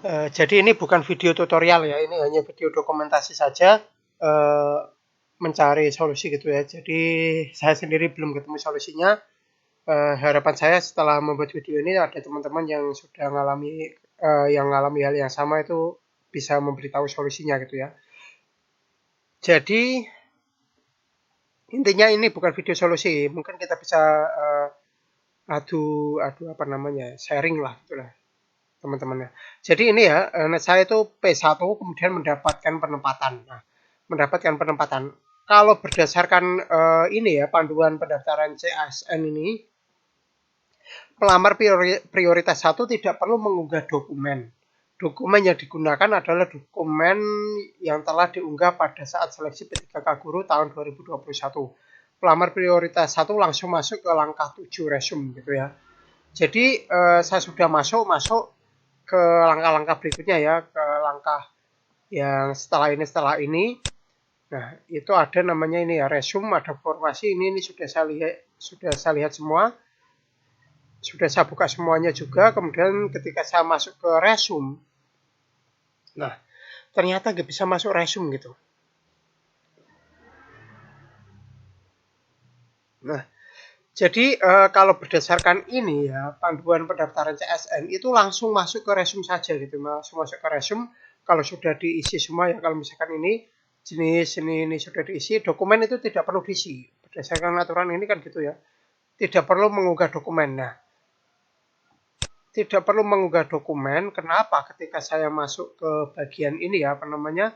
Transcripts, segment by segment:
Jadi ini bukan video tutorial ya, ini hanya video dokumentasi saja, mencari solusi gitu ya. Jadi saya sendiri belum ketemu solusinya. Harapan saya setelah membuat video ini ada teman-teman yang sudah ngalami hal yang sama itu bisa memberitahu solusinya gitu ya. Jadi intinya ini bukan video solusi, mungkin kita bisa adu apa namanya, sharing lah gitulah teman-temannya. Jadi ini ya, saya itu P1 kemudian mendapatkan penempatan. Nah, mendapatkan penempatan. Kalau berdasarkan ini ya panduan pendaftaran CASN ini, pelamar prioritas 1 tidak perlu mengunggah dokumen. Dokumen yang digunakan adalah dokumen yang telah diunggah pada saat seleksi P3K Guru tahun 2021. Pelamar prioritas 1 langsung masuk ke langkah 7 resume gitu ya. Jadi saya sudah masuk ke langkah-langkah berikutnya ya, ke langkah yang setelah ini. Nah, itu ada namanya ini ya resume, ada formasi ini sudah saya lihat semua. Sudah saya buka semuanya juga, kemudian ketika saya masuk ke resume, nah ternyata nggak bisa masuk resume gitu. Nah, jadi kalau berdasarkan ini ya panduan pendaftaran CSN itu langsung masuk ke resume saja gitu, langsung masuk ke resume. Kalau sudah diisi semua ya, kalau misalkan ini jenis ini sudah diisi, dokumen itu tidak perlu diisi. Berdasarkan aturan ini kan gitu ya, tidak perlu mengunggah dokumen. Nah, tidak perlu mengunggah dokumen. Kenapa? Ketika saya masuk ke bagian ini ya, apa namanya,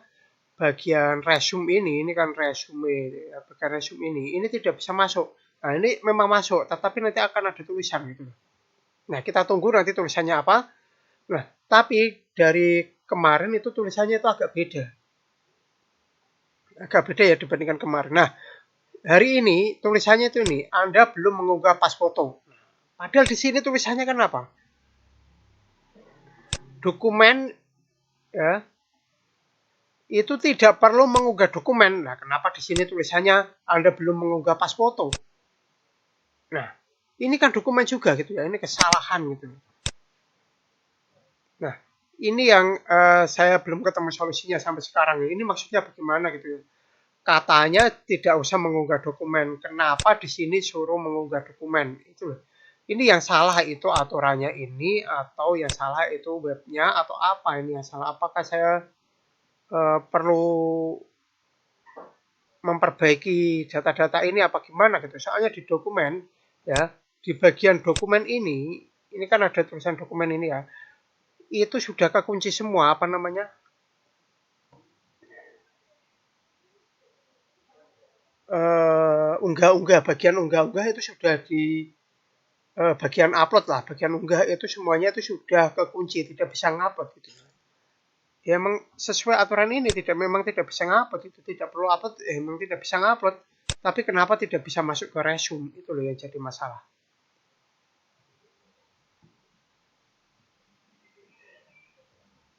bagian resume ini kan resume, ya, bagian resume ini tidak bisa masuk. Nah, ini memang masuk, tetapi nanti akan ada tulisan gitu. Nah, kita tunggu nanti tulisannya apa. Nah, tapi dari kemarin itu tulisannya itu agak beda. Agak beda ya dibandingkan kemarin. Nah, hari ini tulisannya itu ini, Anda belum mengunggah pas foto. Padahal di sini tulisannya kan apa? Dokumen ya, itu tidak perlu mengunggah dokumen. Nah, kenapa di sini tulisannya Anda belum mengunggah pas foto? Nah, ini kan dokumen juga gitu ya. Ini kesalahan gitu. Nah, ini yang saya belum ketemu solusinya sampai sekarang. Ini maksudnya bagaimana gitu ya? Katanya tidak usah mengunggah dokumen. Kenapa di sini suruh mengunggah dokumen? Itu loh. Ini yang salah itu aturannya ini atau yang salah itu webnya atau apa ini yang salah? Apakah saya perlu memperbaiki data-data ini apa gimana gitu. Soalnya di dokumen ya, di bagian dokumen ini kan ada tulisan dokumen ini ya. Itu sudah kekunci semua apa namanya? Unggah-unggah, bagian unggah-unggah itu sudah di bagian upload lah, bagian unggah itu semuanya itu sudah kekunci, tidak bisa ngupload gitu. Ya memang sesuai aturan ini memang tidak bisa ngupload, itu tidak perlu upload, memang tidak bisa ngupload. Tapi kenapa tidak bisa masuk ke resume? Itu loh yang jadi masalah.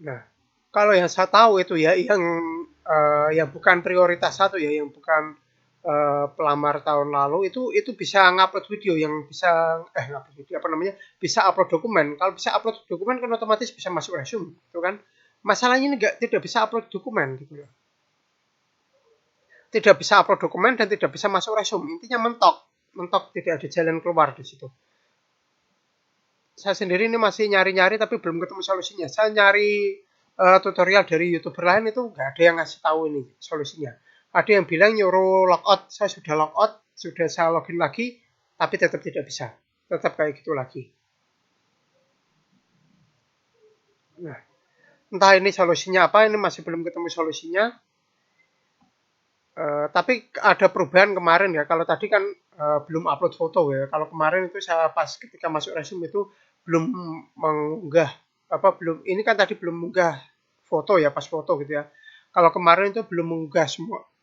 Nah, kalau yang saya tahu itu ya yang bukan prioritas 1 ya, yang bukan pelamar tahun lalu itu bisa ngupload video, yang bisa ngupload video apa namanya? Bisa upload dokumen. Kalau bisa upload dokumen kan otomatis bisa masuk resume, itu kan. Masalahnya ini tidak bisa upload dokumen gitu ya. Tidak bisa upload dokumen dan tidak bisa masuk resume. Intinya mentok tidak ada jalan keluar di situ. Saya sendiri ini masih nyari-nyari tapi belum ketemu solusinya. Saya nyari tutorial dari YouTuber lain itu nggak ada yang ngasih tahu ini solusinya. Ada yang bilang nyuruh logout, saya sudah logout, sudah saya login lagi, tapi tetap tidak bisa. Tetap kayak gitu lagi. Nah, entah ini solusinya apa, ini masih belum ketemu solusinya. Tapi ada perubahan kemarin ya. Kalau tadi kan belum upload foto ya. Kalau kemarin itu saya pas ketika masuk resume itu belum mengunggah belum ini kan tadi belum mengunggah foto ya, pas foto gitu ya. Kalau kemarin itu belum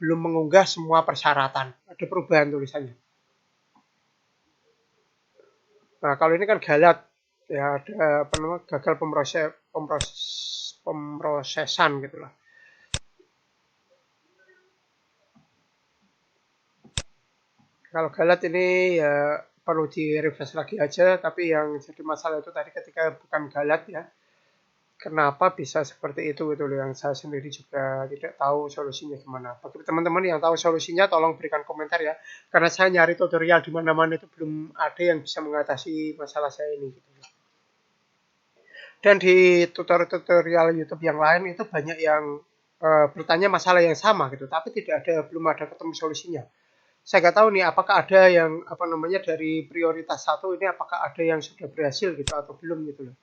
mengunggah semua persyaratan. Ada perubahan tulisannya. Nah, kalau ini kan galat ya, ada apa namanya, gagal pemrosesan gitu lah. Kalau galat ini ya perlu di refresh lagi aja, tapi yang jadi masalah itu tadi ketika bukan galat ya, kenapa bisa seperti itu gitu loh, yang saya sendiri juga tidak tahu solusinya gimana. Bagi teman-teman yang tahu solusinya tolong berikan komentar ya. Karena saya nyari tutorial di mana-mana itu belum ada yang bisa mengatasi masalah saya ini gitu. Dan di tutorial YouTube yang lain itu banyak yang bertanya masalah yang sama gitu, tapi belum ada ketemu solusinya. Saya nggak tahu nih apakah ada yang apa namanya dari prioritas satu ini apakah ada yang sudah berhasil gitu atau belum gitu loh.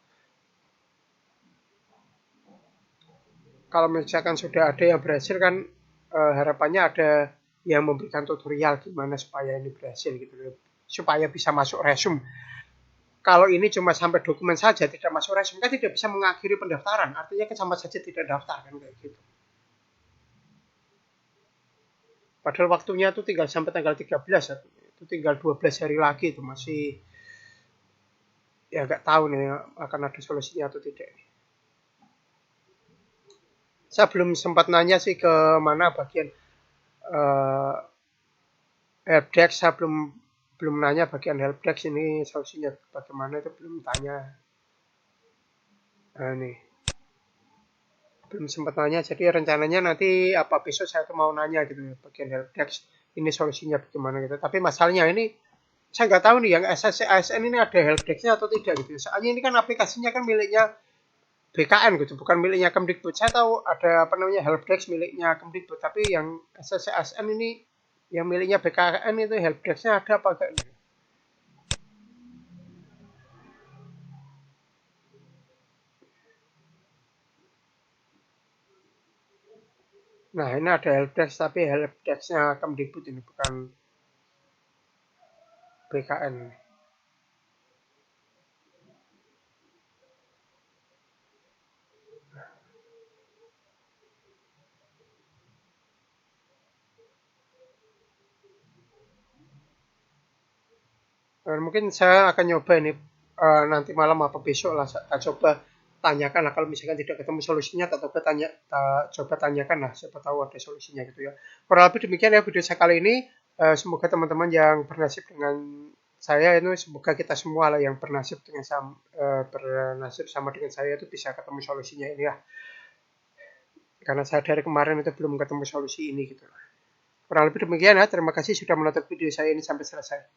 Kalau misalkan sudah ada yang berhasil kan harapannya ada yang memberikan tutorial gimana supaya ini berhasil gitu loh. Supaya bisa masuk resume. Kalau ini cuma sampai dokumen saja tidak masuk resume kan tidak bisa mengakhiri pendaftaran. Artinya kan sama saja tidak daftar kan kayak gitu. Padahal waktunya itu tinggal sampai tanggal 13, itu tinggal 12 hari lagi itu masih ya nggak tahu nih akan ada solusinya atau tidak. Saya belum sempat nanya sih ke mana bagian uh, helpdesk, saya belum nanya bagian helpdesk ini solusinya bagaimana itu belum tanya. Nah, nih belum sempat nanya, jadi rencananya nanti apa besok saya tuh mau nanya gitu ya bagian helpdesk ini solusinya bagaimana gitu. Tapi masalahnya ini saya nggak tahu nih yang ASN ini ada helpdesk-nya atau tidak gitu. Soalnya ini kan aplikasinya kan miliknya BKN gitu, bukan miliknya Kemdikbud. Saya tahu ada apa namanya helpdesk miliknya Kemdikbud, tapi yang SSN ini yang miliknya BKN itu helpdesk-nya ada apa enggak gitu. Nah, ini ada helpdesk tapi helpdesk-nya Kemdikbud ini bukan BKN. Mungkin saya akan nyoba ini nanti malam apa besok lah saya coba tanyakan lah kalau misalkan tidak ketemu solusinya tak coba tanyakan lah siapa tahu ada solusinya gitu ya. Kurang lebih demikian ya video saya kali ini. Semoga teman-teman yang bernasib dengan saya itu semoga kita semua lah yang bernasib sama dengan saya itu bisa ketemu solusinya ini ya. Karena saya dari kemarin itu belum ketemu solusi ini gitu. Kurang lebih demikian ya. Terima kasih sudah menonton video saya ini sampai selesai.